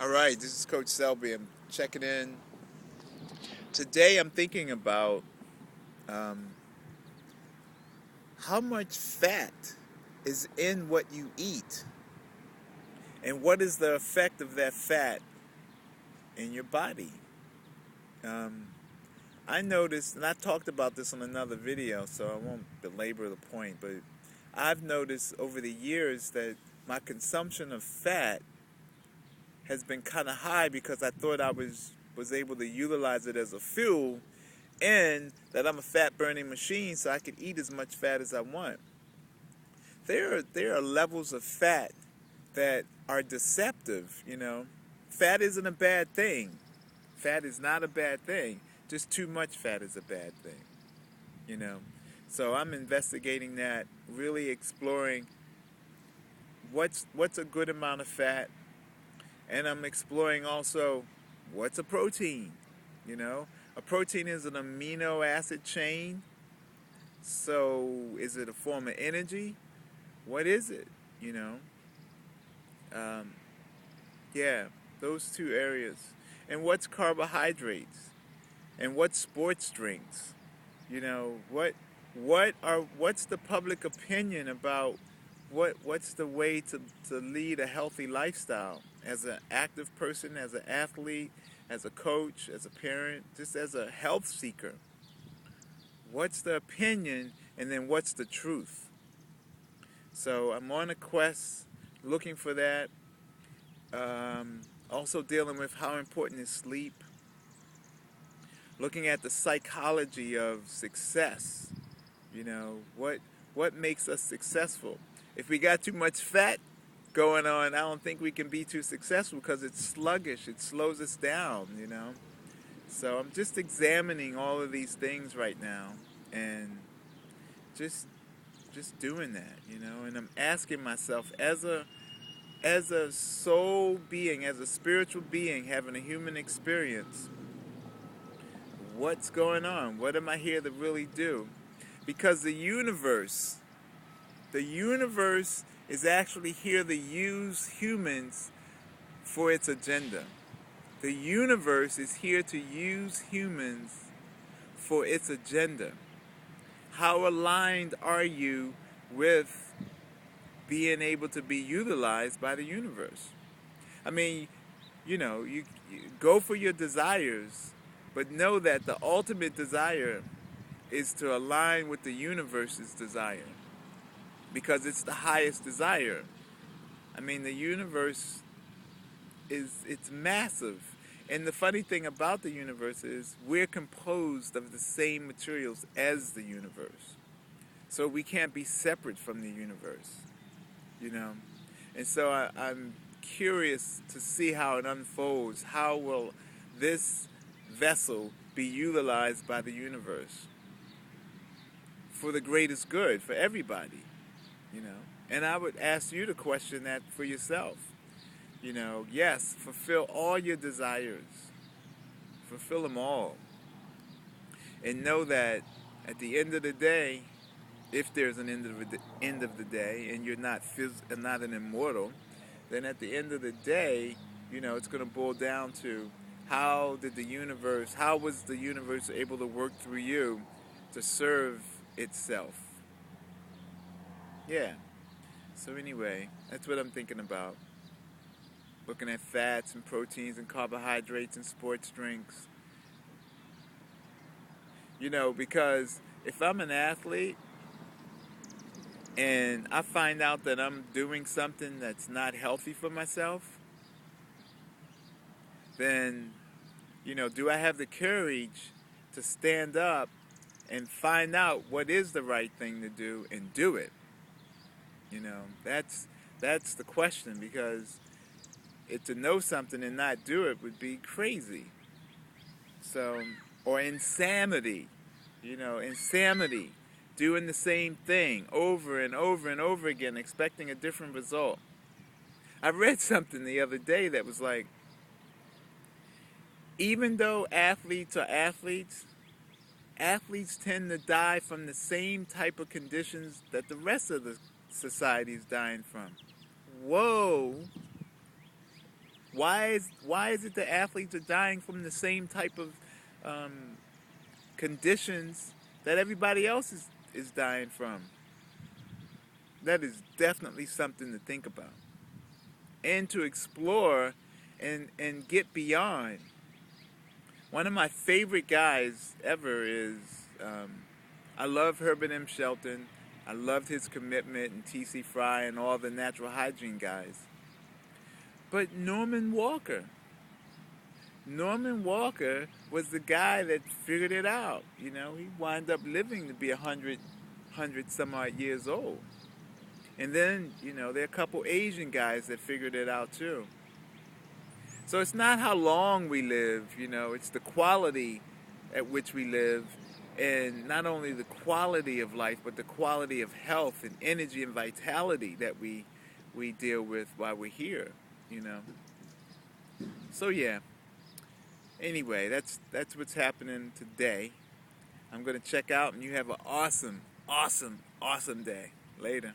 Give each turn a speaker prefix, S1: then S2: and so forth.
S1: All right, this is Coach Selby. I'm checking in. Today I'm thinking about um, how much fat is in what you eat and what is the effect of that fat in your body. Um, I noticed, and I talked about this on another video, so I won't belabor the point, but I've noticed over the years that my consumption of fat has been kind of high because I thought I was able to utilize it as a fuel and that I'm a fat burning machine so I can eat as much fat as I want. There are levels of fat that are deceptive, you know. Fat isn't a bad thing. Fat is not a bad thing. Just too much fat is a bad thing, you know. So I'm investigating that, really exploring what's a good amount of fat, and I'm exploring also what's a protein, you know. A protein is an amino acid chain. So is it a form of energy? What is it? You know, um, yeah, those two areas. And what's carbohydrates? And what's sports drinks? You know, what's the public opinion about what's the way to lead a healthy lifestyle as an active person, as an athlete, as a coach, as a parent, just as a health seeker? What's the opinion and then what's the truth? So I'm on a quest looking for that. Also dealing with how important is sleep. Looking at the psychology of success. You know, what makes us successful? If we got too much fat going on, I don't think we can be too successful because it's sluggish. It slows us down, you know. So I'm just examining all of these things right now and just just doing that, you know, and I'm asking myself as a soul being, as a spiritual being having a human experience, what's going on? What am I here to really do? Because the universe is actually here to use humans for its agenda. The universe is here to use humans for its agenda. How aligned are you with being able to be utilized by the universe? I mean, you go for your desires, but know that the ultimate desire is to align with the universe's desire because it's the highest desire. I mean, the universe it's massive. And the funny thing about the universe is we're composed of the same materials as the universe. So we can't be separate from the universe, you know. And so I'm curious to see how it unfolds. How will this vessel be utilized by the universe for the greatest good for everybody, you know? And I would ask you to question that for yourself. You know, yes, fulfill all your desires, fulfill them all, and know that at the end of the day, if there's an end of the day, and you're not an immortal, then at the end of the day, you know, it's going to boil down to how was the universe able to work through you to serve itself? Yeah. So anyway, that's what I'm thinking about. Looking at fats and proteins and carbohydrates and sports drinks. You know, because if I'm an athlete and I find out that I'm doing something that's not healthy for myself, then, you know, do I have the courage to stand up and find out what is the right thing to do and do it? You know, that's the question, because to know something and not do it would be crazy. So, or insanity, you know, insanity, doing the same thing over and over and over again, expecting a different result. I read something the other day that was like, even though athletes are athletes, athletes tend to die from the same type of conditions that the rest of the society is dying from. Whoa. Why is it that athletes are dying from the same type of conditions that everybody else is dying from? That is definitely something to think about and to explore and get beyond. One of my favorite guys ever is, I love Herbert M. Shelton. I loved his commitment, and T.C. Fry and all the natural hygiene guys. But Norman Walker. Norman Walker was the guy that figured it out. You know, he wound up living to be 100 some odd years old. And then, you know, there are a couple Asian guys that figured it out too. So it's not how long we live, you know, it's the quality at which we live, and not only the quality of life, but the quality of health and energy and vitality that we deal with while we're here, you know. So yeah. Anyway, that's what's happening today. I'm going to check out, and you have an awesome, awesome, awesome day. Later.